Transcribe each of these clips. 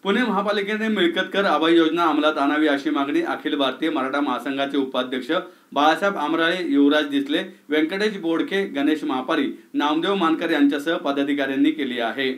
पुणे महापालिकेने मिळकत कर अभय योजना अंमलात आणावी अशी मागणी अखिल भारतीय मराठा महासंघाचे उपाध्यक्ष बाळासाहेब आमराळे, युवराज दिसले, व्यंकटेश बोडके, गणेश महापारी, नामदेव मानकर यांच्यासह पदाधिकाऱ्यांनी केली आहे।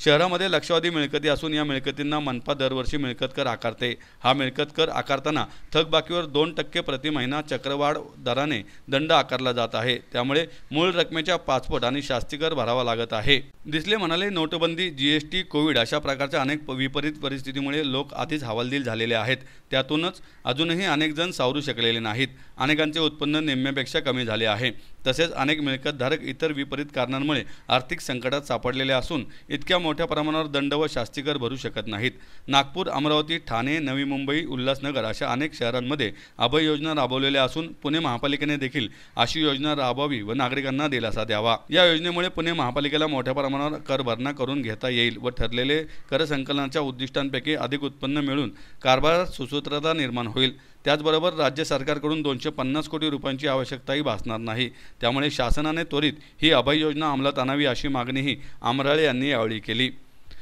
शहरामध्ये लक्षावधी मिळकती असून या मिळकतींना मनपा दरवर्षी मिळकत कर आकारते। हा मिळकत कर आकारताना थकबाकीवर 2% प्रति महिना चक्रवाढ दराने दंड आकारला जात आहे। त्यामुळे मूळ रकमेच्या 5 पट आणि शास्ती कर भरावा लागत आहे। दिसले म्हणाले, नोटबंदी, जीएसटी, कोविड अशा प्रकारच्या अनेक विपरीत परिस्थितीमुळे लोक आधीच हवालदिल झालेले आहेत। त्यातूनच अजूनही अनेक जण सावरू शकलेले नाहीत। अनेकांचे उत्पन्न निम्म्यापेक्षा कमी झाले आहे। तसेच अनेक मिळकतधारक इतर विपरीत कारणांमुळे आर्थिक संकटात सापडलेले असून इतक्या मोठ्या प्रमाणावर दंड व शास्ती कर भरू शकत नाहीत। नागपूर, अमरावती, ठाणे, नवी मुंबई, उल्हासनगर अशा अनेक शहरांमध्ये अभय योजना राबवलेल्या असून पुणे महापालिकेने देखील अशी योजना राबवावी व नागरिकांना दिलासा द्यावा। या योजनेमुळे पुणे महापालिकेला मोठ्या प्रमाणावर कर भरणा करून घेता येईल व ठरलेले कर संकलनाच्या उद्दिष्टांपैकी अधिक उत्पन्न मिळून कारभारात सुसूत्रता निर्माण होईल। त्याचबरोबर राज्य सरकारकडून 250 कोटी रुपयांची आवश्यकताही भासणार नाही। त्यामुळे शासनाने त्वरित ही अभय योजना अंमलात आणावी अशी मागणीही आमराळे यांनी यावेळी केली।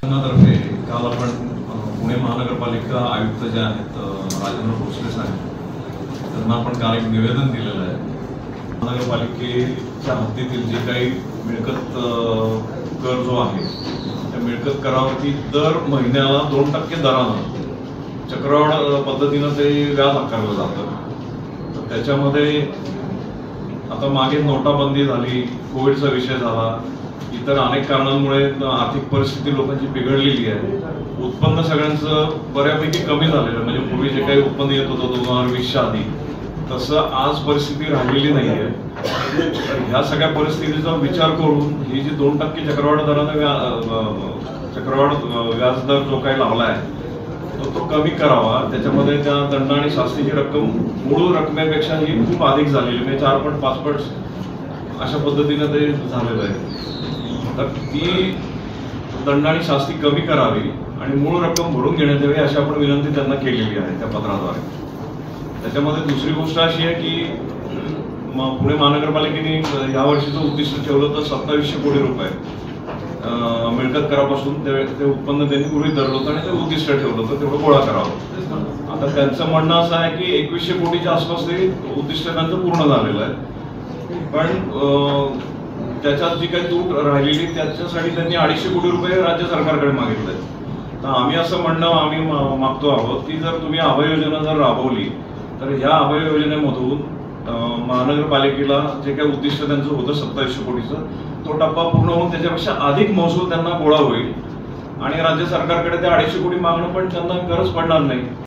तर्फे काल आपण पुणे महानगरपालिका आयुक्त जे आहेत राजेंद्र भोसले साहेब त्यांना आपण काल एक निवेदन दिलेलं आहे। महानगरपालिकेच्या हद्दीतील जे काही मिळकत कर जो आहे त्या मिळकत करावरती दर महिन्याला 2% दरानं चक्रवाढ पद्धतीनं ते व्याज आकारलं जातं। तर त्याच्यामध्ये आता मागे नोटाबंदी झाली, कोविडचा विषय झाला, इतर अनेक कारणांमुळे आर्थिक परिस्थिती लोकांची बिघडलेली आहे। उत्पन्न सगळ्यांचं बऱ्यापैकी कमी झालेलं, म्हणजे पूर्वी जे काही उत्पन्न येत होतं 2020च्या आधी तसं आज परिस्थिती राहिलेली नाही आहे। तर ह्या सगळ्या परिस्थितीचा विचार करून ही जी 2% चक्रवाढ दरानं चक्रवाढ व्याजदर जो काही लावला आहे तो कमी करावा। त्याच्यामध्ये त्या दंड आणि शास्तीची रक्कम मूळ रकमेपेक्षा ही खूप अधिक झालेली, म्हणजे 4 पट 5 पट अशा पद्धतीने ते झालेलं आहे। तर ती दंड आणि शास्ती कमी करावी आणि मूळ रक्कम भरून घेण्यात यावी अशी आपण विनंती त्यांना केलेली आहे त्या पत्राद्वारे। त्याच्यामध्ये दुसरी गोष्ट अशी आहे की पुणे महानगरपालिकेने या वर्षीचं उद्दिष्ट ठेवलं तर 2700 कोटी रुपये मिळकत करापासून ते उत्पन्न त्यांनी गृहीत धरलं होतं आणि ते उद्दिष्ट ठेवलं होतं तेवढं गोळा करावं। आता त्यांचं म्हणणं असं आहे की 2100 कोटीच्या आसपास ते उद्दिष्ट त्यांचं पूर्ण झालेलं आहे, पण त्याच्यात जी काही तूट राहिलेली त्याच्यासाठी त्यांनी 250 कोटी रुपये राज्य सरकारकडे मागितले। तर आम्ही असं म्हणणं मागतो आहोत की जर तुम्ही अभय योजना जर राबवली तर ह्या अभय योजनेमधून महानगरपालिकेला जे काही उद्दिष्ट त्यांचं होतं 2700 कोटीचं तो टप्पा पूर्ण होऊन त्याच्यापेक्षा अधिक महसूल त्यांना गोळा होईल आणि राज्य सरकारकडे ते 250 कोटी मागणं पण त्यांना गरज पडणार नाही।